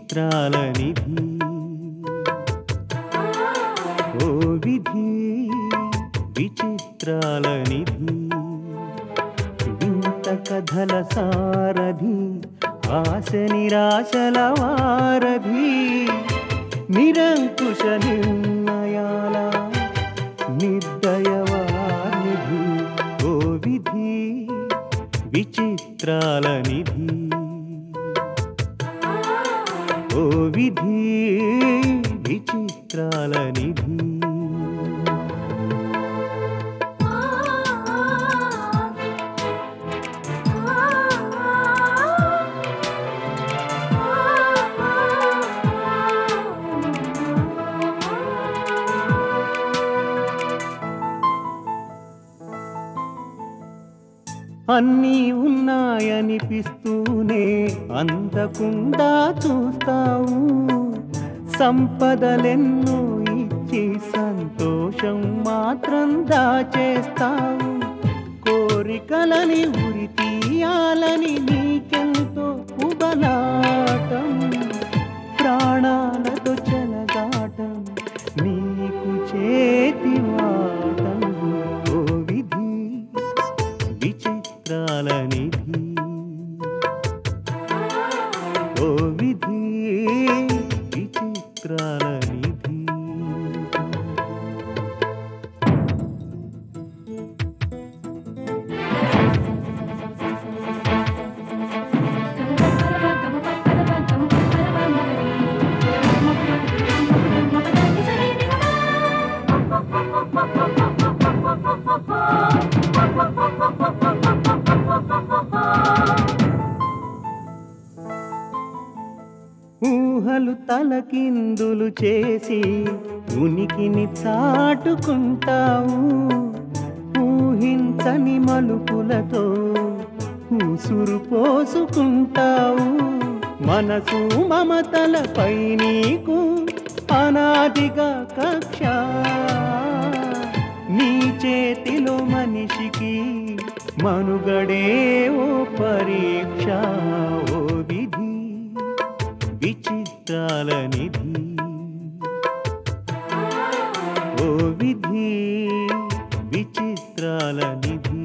విచిత్రాల నిధి ఓ విధి విచిత్రాల నిధి వింత కథల సారథి ఆశ నిరాశల వారధి నిరంకుశ నిర్ణయాల నిర్దయవానిధి ఓ విధి విచిత్రాల నిధి ఓ విధి విచిత్రాల నిధి అన్నీ ఉన్నాయనిపిస్తూనే అందకుండా చూస్తావు సంపదలెన్నో ఇచ్చి సంతోషం మాత్రం దాచేస్తావు కోరికలని ఉరి తీయాలని నీకెంతో ఉబలాటం ప్రాణాలతో చెలగాటం నీకు చేతివాటం ఓ విధి విచిత్రాల నిధి ఓ విధి విచిత్రాల నిధి ఊహలు తలకిందులు చేసి ఉనికిని చాటుకుంటావు ఊహించని మలుపులతో ఊసురు పోసుకుంటావు మనసు మమతలపై నీకు అనాదిగా కక్ష నీ చేతిలో మనిషికి మనుగడే ఓ పరీక్ష ఓ విధి విచిత్రాల నిధి ఓ విధి విచిత్రాల నిధి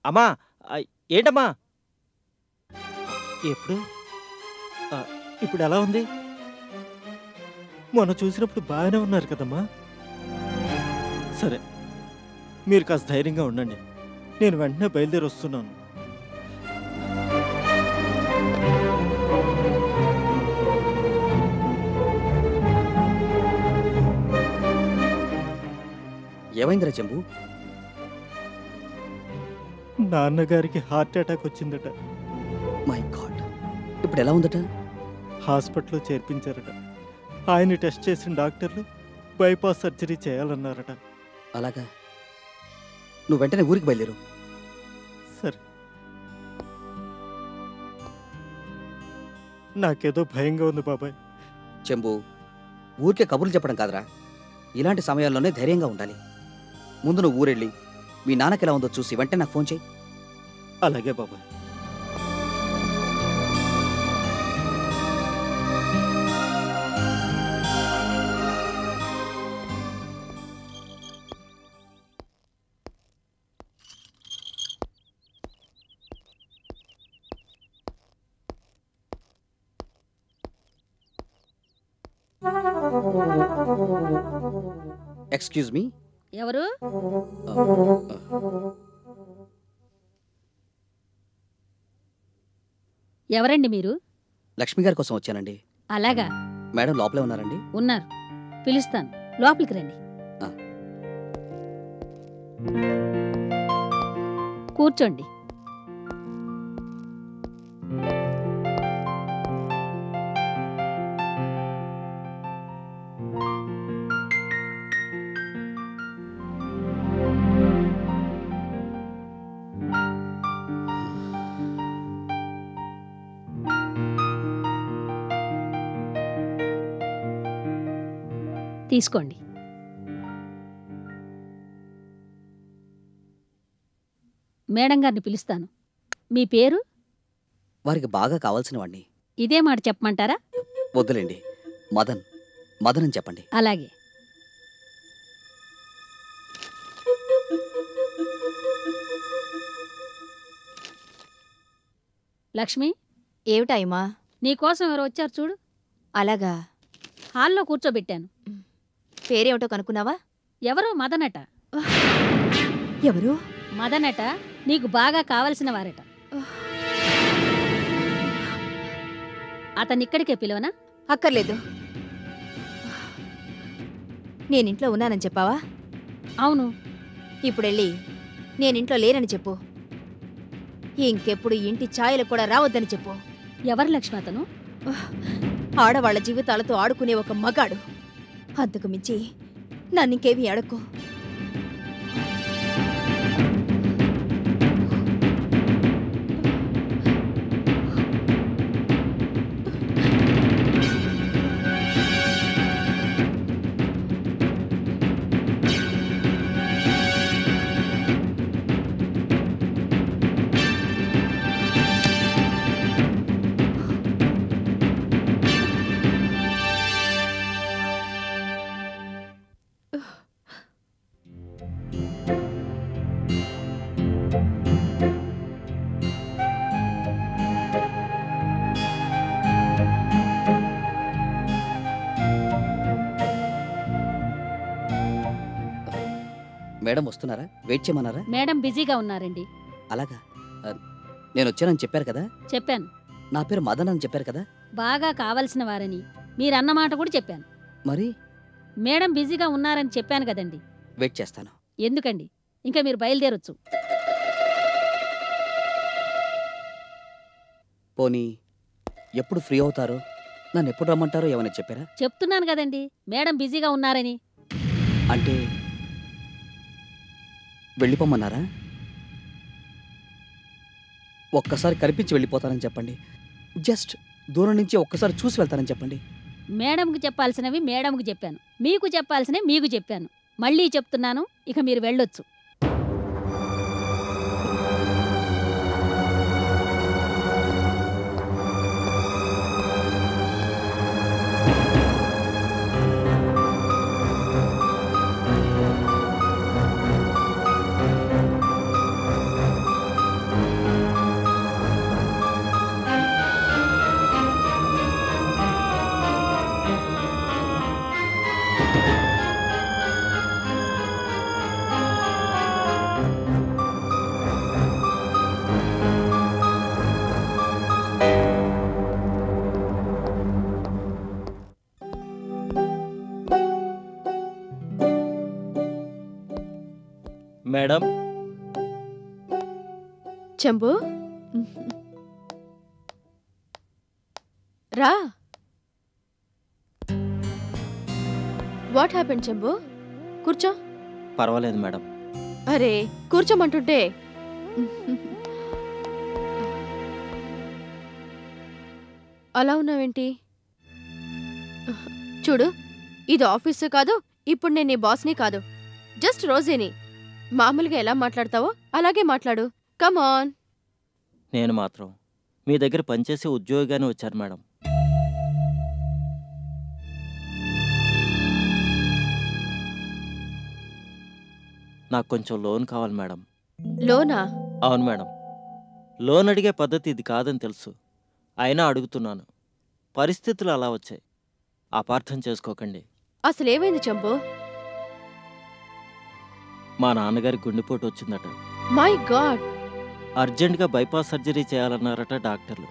అమ్మా ఏంటమ్మా ఎప్పుడు ఇప్పుడు ఎలా ఉంది మొన్న చూసినప్పుడు బాగానే ఉన్నారు కదమ్మా సరే మీరు కాస్త ధైర్యంగా ఉండండి నేను వెంటనే బయలుదేరి వస్తున్నాను ఏమైందిరా చెంబు నాన్నగారికి హార్ట్ అటాక్ వచ్చిందట మై గాడ్ ఇప్పుడు ఎలా ఉందట హాస్పిటల్లో చేర్పించారట ఆయన టెస్ట్ చేసిన డాక్టర్లు బైపాస్ సర్జరీ చేయాలన్నారట అలాగా నువ్వు వెంటనే ఊరికి బయలుదేరు సరే నాకేదో భయంగా ఉంది బాబాయ్ చెంబు ఊరికే కబుర్లు చెప్పడం కాదురా ఇలాంటి సమయాల్లోనే ధైర్యంగా ఉండాలి ముందు నువ్వు ఊరెళ్ళి మీ నాన్నకి ఎలా ఉందో చూసి వెంటనే నాకు ఫోన్ చేయి అలాగే బాబాయ్ ఎక్స్క్యూజ్ మీ ఎవరు ఎవరండి మీరు లక్ష్మి గారి కోసం వచ్చానండి అలాగా మేడం లోపలే ఉన్నారండి ఉన్నారు పిలుస్తాను లోపలికి రండి కూర్చోండి తీసుకోండి మేడం గారిని పిలుస్తాను మీ పేరు? వారికి బాగా కావాల్సిన వాణ్ణి. ఇదే మాట చెప్పమంటారా? వద్దులేండి. మదన్. మదన్ అని చెప్పండి. అలాగే. లక్ష్మి, ఏమిటాయమ్మా? నీకోసం ఎవరు వచ్చారు చూడు. అలాగా? హాల్లో కూర్చోబెట్టాను. పేరేమిటో కనుక్కున్నావా? ఎవరో మదనట. ఎవరు? మదనట నీకు బాగా కావలసిన వారట. అతనిక్కడికే పిలవనా? అక్కర్లేదు. నేనింట్లో ఉన్నానని చెప్పావా? అవును. ఇప్పుడెళ్ళి నేనింట్లో లేనని చెప్పు. ఇంకెప్పుడు ఇంటి ఛాయలు కూడా రావద్దని చెప్పు. ఎవరు లక్ష్మి అతను? ఆడవాళ్ల జీవితాలతో ఆడుకునే ఒక మగాడు. అంతకు మించి నన్నింకేమీ అడక్కో. మేడం వస్తున్నారా? వెయిట్ చేయమన్నారా? మేడం బిజీగా ఉన్నారండి. అలాగా. నేను వచ్చానని చెప్పారు కదా? చెప్పాను. నా పేరు మదన్ అని చెప్పారు కదా? బాగా కావలసిన వారని మీరన్నమాట కూడా చెప్పాను. మరి మేడం బిజీగా ఉన్నారని చెప్పాను కదండి. వెయిట్ చేస్తాను. ఎందుకండి, ఇంకా మీరు బయలుదేరొచ్చు. పోనీ ఎప్పుడు ఫ్రీ అవుతారో, నన్ను ఎప్పుడు రమ్మంటారో ఏమైనా చెప్పారా? చెప్తున్నాను కదండి, మేడం బిజీగా ఉన్నారని. అంటే వెళ్ళిపోమన్నారా? ఒక్కసారి కనిపించి వెళ్ళిపోతానని చెప్పండి. జస్ట్ దూరం నుంచి ఒక్కసారి చూసి వెళ్తానని చెప్పండి. మేడంకి చెప్పాల్సినవి మేడంకి చెప్పాను, మీకు చెప్పాల్సినవి మీకు చెప్పాను. మళ్ళీ చెప్తున్నాను, ఇక మీరు వెళ్ళొచ్చు. మేడం, చంబు రా. What happened Chambu? కూర్చో. పర్వాలేదు మేడం. అరే కూర్చోమంటుంటే. అలా ఉన్నావేంటి? చూడు, ఇది ఆఫీసు కాదు, ఇప్పుడు నేను నీ బాస్ని కాదు, జస్ట్ రోజేని. మామూలుగా ఎలా మాట్లాడతావో అలాగే మాట్లాడు. Come on. నేను మాత్రం మీ దగ్గర పనిచేసే ఉద్యోగాన్ని వచ్చాను మేడం. నాకు కొంచెం లోన్ కావాలి మేడం. లోనా? అవును మేడం. లోన్ అడిగే పద్ధతి ఇది కాదని తెలుసు, అయినా అడుగుతున్నాను. పరిస్థితులు అలా వచ్చాయి, అపార్థం చేసుకోకండి. అసలేమైంది చంపు? మా నాన్నగారి గుండెపోటు వచ్చిందట. My God. అర్జెంటుగా బైపాస్ సర్జరీ చేయాలన్నారట డాక్టర్లు.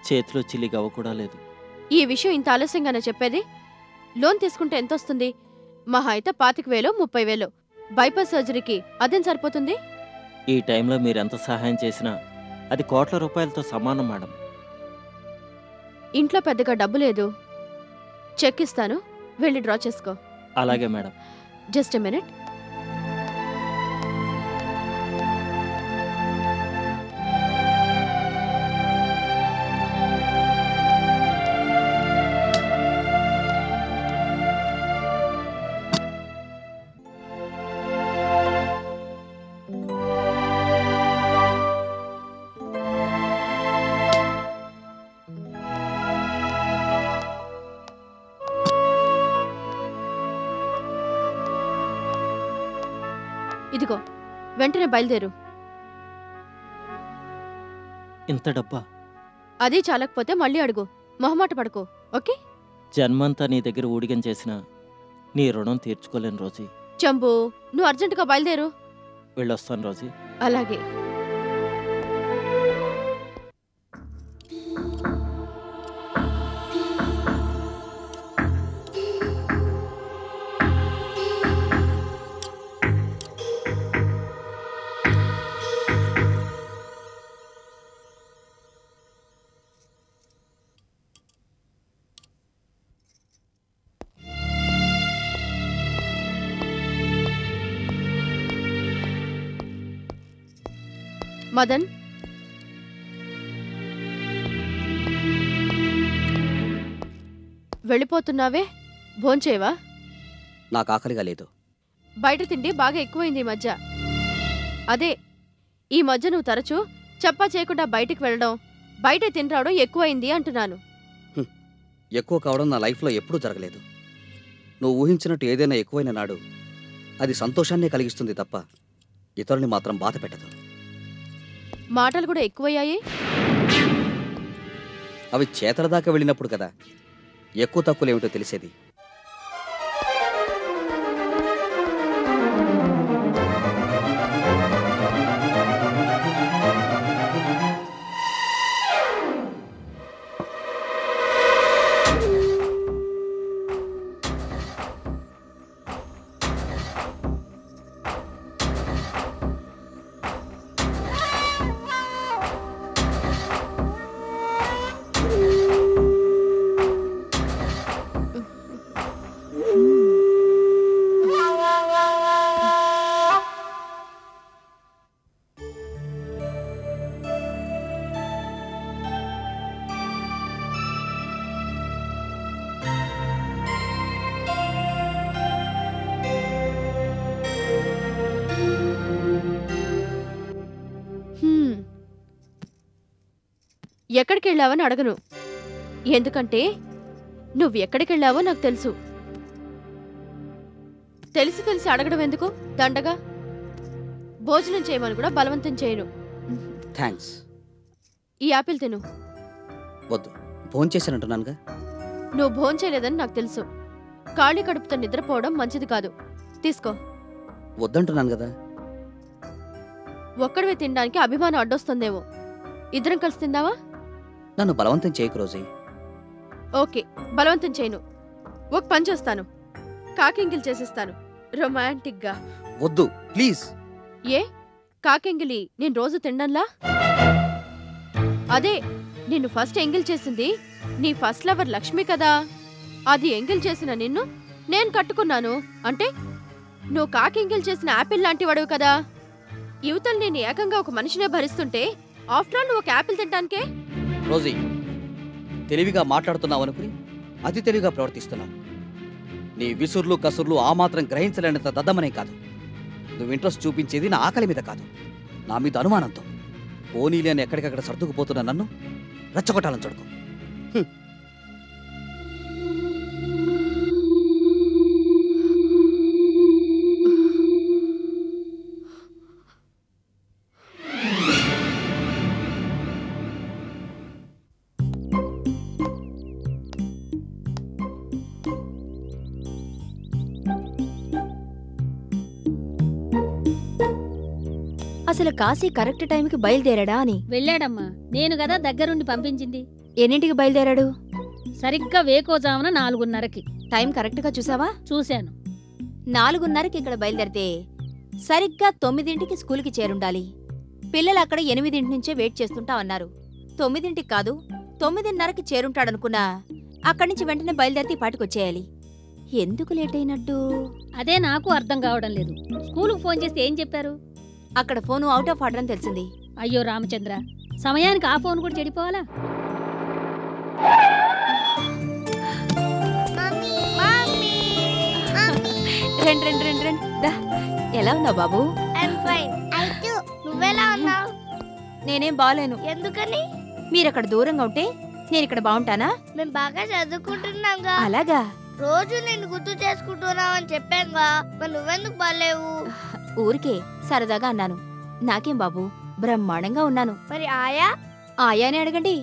చేతిలో చిల్లి గవ్వ కూడా లేదు. ఈ విషయం ఇంత ఆలస్యంగానే చెప్పేది? లోన్ తీసుకుంటే ఎంత వస్తుంది? మహా అయితే 25,000 30,000. బైపాస్ సర్జరీకి అదేం సరిపోతుంది? ఈ టైంలో మీరెంత సహాయం చేసినా అది కోట్ల రూపాయలతో సమానం మేడం. ఇంట్లో పెద్దగా డబ్బు లేదు. చెక్ ఇస్తాను, వెళ్ళి డ్రా చేసుకో. అలాగే మేడం. Just a minute. ఇదిగో వెంటనే బయలుదేరు. ఇంత డబ్బా? అది చాలకపోతే మళ్ళీ అడుగు, మొహమాట పడుకో. ఓకే? జన్మంతా నీ దగ్గర ఊడిగం చేసినా నీ రుణం తీర్చుకోలేను రోజీ. చంబు, నువ్వు అర్జెంటుగా బయలుదేరు. వెళ్ళొస్తాను రోజీ. అలాగే. మదన్, వెళ్ళిపోతున్నావే, భోంచేవా? నాకు ఆకలిగా లేదు. బయట తిండి బాగా ఎక్కువైంది ఈ మధ్య. అదే ఈ మధ్య నువ్వు తరచూ చెప్పా చేయకుండా బయటికి వెళ్ళడం, బయట తిని రావడం ఎక్కువైంది అంటున్నాను. ఎక్కువ కావడం నా లైఫ్లో ఎప్పుడూ జరగలేదు. నువ్వు ఊహించినట్టు ఏదైనా ఎక్కువైన నాడు అది సంతోషాన్నే కలిగిస్తుంది తప్ప ఇతరుని మాత్రం బాధ పెట్టదు. మాటలు కూడా ఎక్కువయ్యాయి. అవి చేతల దాకా వెళ్ళినప్పుడు కదా ఎక్కువ తక్కువలేమిటో తెలిసేది. ఎక్కడికి వెళ్ళావని అడగను, ఎందుకంటే నువ్వు ఎక్కడికి వెళ్ళావో నాకు తెలుసు. తెలిసి తెలిసి అడగడం ఎందుకు దండగా? భోజనం చేయమని కూడా బలవంతం చేయను. థ్యాంక్స్. ఈ యాపిల్ తిను. వద్దు, భోంచేసానంటున్నానుగా. నువ్వు భోంచేయలేదని నాకు తెలుసు. ఖాళీ కడుపుతో నిద్రపోవడం మంచిది కాదు. తీసుకో. వద్దంటున్నాను కదా. ఒక్కడివే తినడానికి అభిమానం అడ్డొస్తుందేమో. ఇద్దరం కలిసి తిందావా? నన్ను బలవంతం చేయకు రోజీ. ఓకే, బలవంతం చేయను. ఒక పని చేస్తాను, కాకింగిల్ చేసిస్తాను రొమాంటిక్గా. వద్దు ప్లీజ్. ఏ కాకింగిలి నేను రోజు తిండంలా? అదే నిన్ను ఫస్ట్ ఎంగిల్ చేసింది నీ ఫస్ట్ లవర్ లక్ష్మి కదా. అది ఎంగిల్ చేసిన నిన్ను నేను కట్టుకున్నాను అంటే నువ్వు కాకింగిల్ చేసిన యాపిల్ లాంటి వాడువు కదా. యువతలు నేను ఏకంగా ఒక మనిషినే భరిస్తుంటే ఆఫ్టర్ ఆల్ నువ్వు ఒక యాపిల్ తింటానికే? రోజీ, తెలివిగా మాట్లాడుతున్నావు అనుకుని అతి తెలివిగా ప్రవర్తిస్తున్నావు. నీ విసుర్లు కసుర్లు ఆ మాత్రం గ్రహించలేనంత దద్దమనే కాదు. నువ్వు ఇంట్రెస్ట్ చూపించేది నా ఆకలి మీద కాదు, నా మీద అనుమానంతో. పోనీలేని ఎక్కడికక్కడ సర్దుకుపోతున్న నన్ను రెచ్చగొట్టాలని చూడకు. అసలు కాశీ కరెక్ట్ టైంకి బయలుదేరాడా అని. వెళ్ళాడమ్మా, నేను కదా దగ్గరుండి పంపించింది. ఎన్నింటికి బయలుదేరాడు? సరిగ్గా వేకోజామున 4:30కి. టైం కరెక్ట్గా చూసావా? చూశాను. 4:30కి ఇక్కడ బయలుదేరితే సరిగ్గా 9ంటికి స్కూల్కి చేరుండాలి. పిల్లలు అక్కడ 8 నుంచే వెయిట్ చేస్తుంటా అన్నారు. 9ంటికి కాదు 9:30కి చేరుంటాడనుకున్నా. అక్కడి నుంచి వెంటనే బయలుదేరితే పాటికొచ్చేయాలి. ఎందుకు లేట్ అయినట్టు? అదే నాకు అర్థం కావడం లేదు. స్కూలుకు ఫోన్ చేస్తే ఏం చెప్పారు? అక్కడ ఫోను అవుట్ ఆఫ్ ఆర్డర్ అని తెలిసింది. అయ్యో రామచంద్ర, సమయానికి ఆ ఫోన్ కూడా చెడిపోవాలా? రండి. ఎలా ఉన్నావు బాబు? నువ్వెలా ఉన్నావు? నేనేం బాలేను. ఎందుకని? మీరక్కడ దూరంగా ఉంటే నేనిక్కడ బాగుంటానా? మేము బాగా చదువుకుంటున్నాంగా. అలాగా? రోజు నేను గుర్తు చేసుకుంటున్నావు అని చెప్పానుగా, మరి నువ్వెందుకు బాలేవు? ఊరికే సరదాగా అన్నాను. నాకేం బాబు, బ్రహ్మాండంగా ఉన్నాను. మరి ఆయా ఆయానే అడగండి.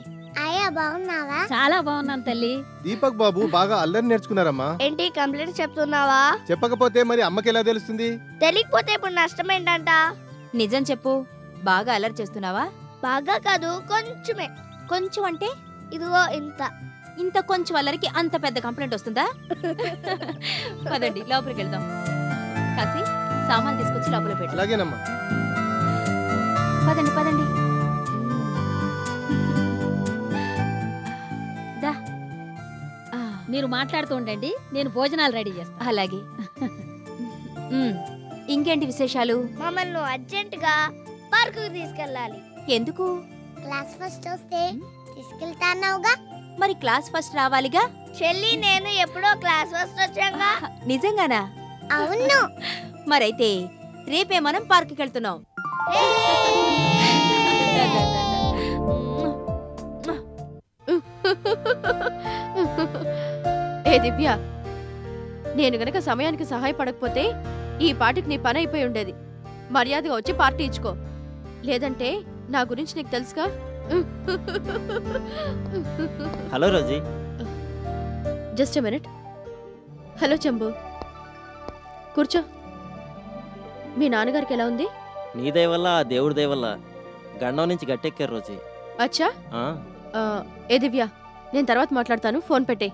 ఆయా బాగున్నావా? చాలా బాగున్నాను తల్లి. దీపక్ బాబు బాగా అల్లరి నేర్చుకున్నారమ్మా. ఏంటి కంప్లైంట్ చెప్తున్నావా? చెప్పకపోతే మరి అమ్మకి ఎలా తెలుస్తుంది? తెలియకపోతే ఇప్పుడు నష్టం ఏంటంట? నిజం చెప్పు, బాగా అలర్ చేస్తున్నావా? బాగా కాదు, కొంచెమే. కొంచెం అంటే ఇదిగో ఇంత. ఇంత కొంచెం అల్లరికి అంత పెద్ద కంప్లైంట్ వస్తుందా? పదండి లోపలికి వెళ్దాం. కాసి సామాన్ తీసుకొచ్చి లోపల పెట్టు. అలాగేనమ్మా. పదండి పదండి. దా. మీరు మాట్లాడుతూ ఉండండి, నేను భోజనాలు రెడీ చేస్తాను. అలాగే. ఇంకేంటి విశేషాలు? మమ్మల్ని అర్జెంటుగా పార్కుకి తీసుకెళ్ళాలి. ఎందుకు? క్లాస్ ఫస్ట్ వస్తే తీసుకెళ్తాన్నావుగా. మరి క్లాస్ ఫస్ట్ రావాలిగా. చెల్లి నేను ఎప్పుడో క్లాస్ ఫస్ట్ వచ్చాగా. నిజంగానా? అవును. మరైతే రేపే మనం పార్కుకి వెళ్తున్నాం. ఏ దివ్య, నేను గనక సమయానికి సహాయపడకపోతే ఈ పాటికి నీ పని అయిపోయి ఉండేది. మర్యాదగా వచ్చి పార్టీ ఇచ్చుకో, లేదంటే నా గురించి నీకు తెలుసుగా. Hello Rosie. Just minute. Hello Chambu, కూర్చో. మీ నాన్నగారికి ఎలా ఉంది? నీ దయ వల్ల ఆ దేవుడి దయ వల్ల గండం నుంచి గట్టెక్కారు రోజీ. అచ్చా. ఆ, ఏ దివ్య, నేను తర్వాత మాట్లాడతాను, ఫోన్ పెట్టే.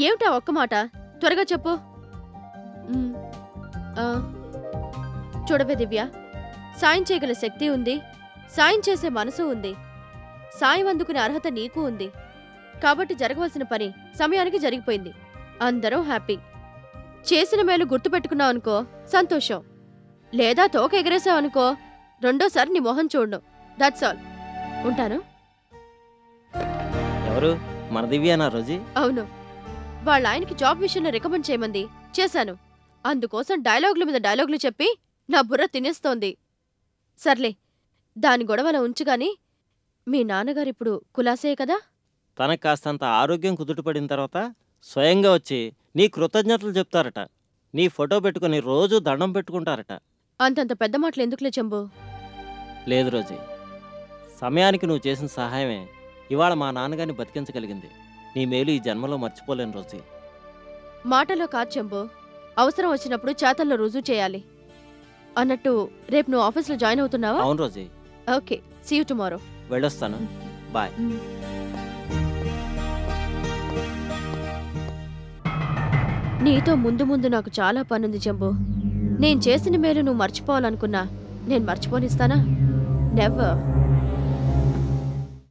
ఏమిటా ఒక్క మాట, త్వరగా చెప్పు. చూడవే దివ్య, సాయం చేయగల శక్తి ఉంది, సాయం చేసే మనసు ఉంది, సాయం అందుకునే అర్హత నీకు ఉంది. కాబట్టి జరగవలసిన పని సమయానికి జరిగిపోయింది. అందరం హ్యాపీ. చేసిన మేలు గుర్తుపెట్టుకున్నావు అనుకో, సంతోషం. లేదా తోక ఎగరేసావనుకో, రెండోసారి నీ మొహం చూడడం. That's all. ఉంటాను. ఎవరు? మన దివ్యానా రోజీ? అవును, వాళ్ళ ఆయనకి జాబ్ విషయంలో రికమెండ్ చేయమంది, చేశాను. అందుకోసం డైలాగుల మీద డైలాగులు చెప్పి నా బుర్ర తినేస్తోంది. సర్లే, దాని గొడవల ఉంచుగాని, మీ నాన్నగారిప్పుడు కులాసే కదా? తనకు కాస్తంత ఆరోగ్యం కుదుటపడిన తర్వాత స్వయంగా వచ్చి నీ కృతజ్ఞతలు చెప్తారట. నీ ఫోటో పెట్టుకుని రోజు దండం పెట్టుకుంటారట. అంతంత పెద్ద మాటలు ఎందుకులే చంబు. లేదు రోజీ, సమయానికి నువ్వు చేసిన సహాయమే ఇవాళ మా నాన్నగారిని బతికించగలిగింది. నీ మేలు ఈ జన్మలో మర్చిపోలేను రోజీ. మాటలో కాదు చంబు, అవసరం వచ్చినప్పుడు చేతల్లో రుజువు చేయాలి. అన్నట్టు రేపు నువ్వు ఆఫీస్లో జాయిన్ అవుతున్నావా? అవును Rosie. Okay, see you tomorrow. వెళ్ళొస్తాను. బాయ్. నీతో ముందు ముందు నాకు చాలా పనుంది జంబు. నేను చేసిన మేలు నువ్వు మర్చిపోవాలనుకున్నా నేను మర్చిపోనిస్తానా? నెవర్.